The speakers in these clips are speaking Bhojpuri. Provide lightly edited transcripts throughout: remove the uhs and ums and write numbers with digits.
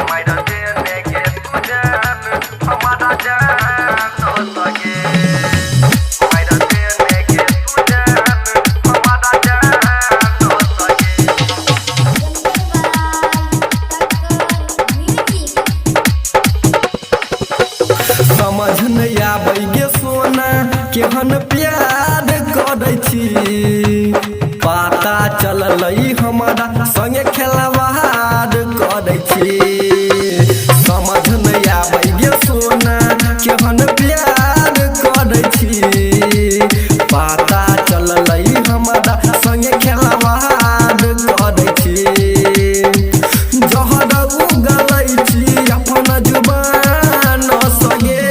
मायरा देने के तू जान हमारा जान हो सके मायरा देने के तू जान हमारा जान हो सके समझ नहीं आबै गे सोना केहन प्यार करै छी पता चललै हमारा संगे खेलवार करै छी समझ नहीं आबै गे सोना केहन प्यार करै छी पता चललै हमारा संगे खेलवार करै छी जहर उगलै छी अपन जुबान सगे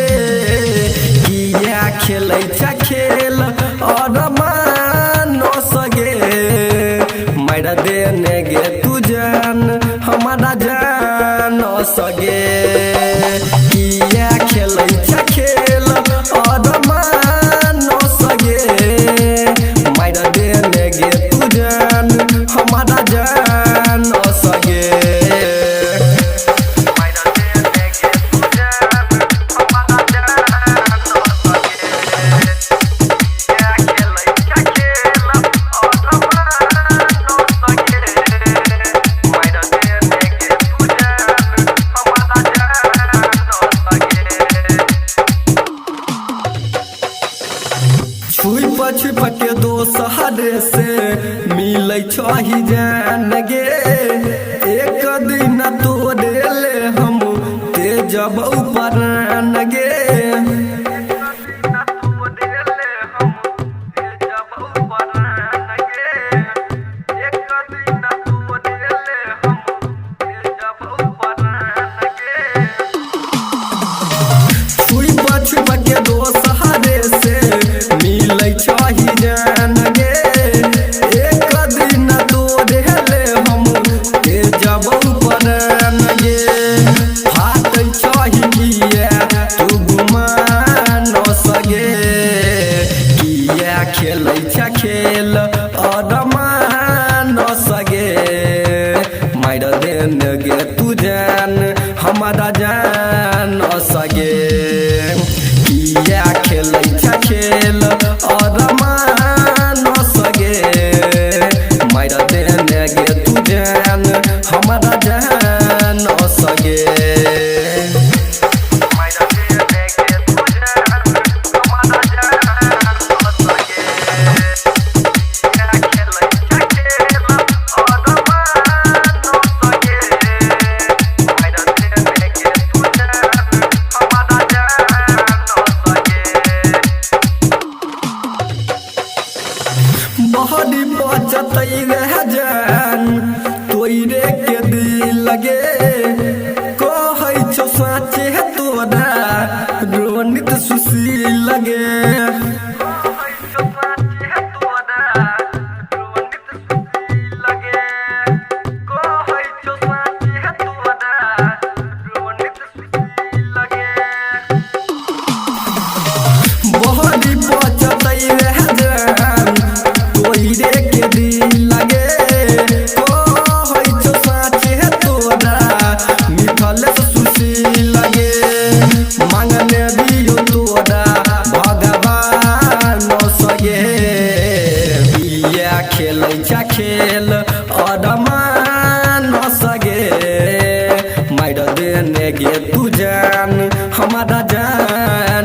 किया खेलै छ खेल और मान सगे मायरा देने गे तू जान हमारा जान सगे किया खेलै छ खेल और मान सगे मायरा देने गे तू जान हमारा जान सगे मायरा देने गे तू जान हमारा जान सगे किया खेलै छ खेल और मान सगे मायरा देने गे तू जान हमारा जान सगे छुई पछुई पके दोसहरे से मिलै छही जान गे एक दिन तोरे ले हम तेजब परान गे छुई पछुई पके दोसहरे से मिलै छही जान गे एक दिन तोरे ले हम तेजब परान गे फाटै छही किया तू गुमान सगे किया खेलै छ खेल और मान सगे मायरा देने गे तू जान हमारा जान सगे किया खेलै छ खेल और मान सगे मायरा देने गे तू जान हमारा जान सगे मायरा देने गे तू जान हमारा जान सगे किया खेलै छ खेल और मान सगे मायरा देने गे तू जान हमारा जान सगे बहरी बचतै रह जान तोरे के दिल लगे कहै छौ साचे तोरा रोनित सुशील लगे कहै छौ साचे तोरा रोनित सुशील लगे कहै छौ साचे तोरा रोनित सुशील लगे बहरी बचतै रह जान तोरे के दिल लगे कहै छौ साचे तोरा मिथल सुशील लगे मांगने दियो तोरा भगवान सगे बिया खेलै छ खेल और मान सगे मायरा देने गे तू जान हमारा जान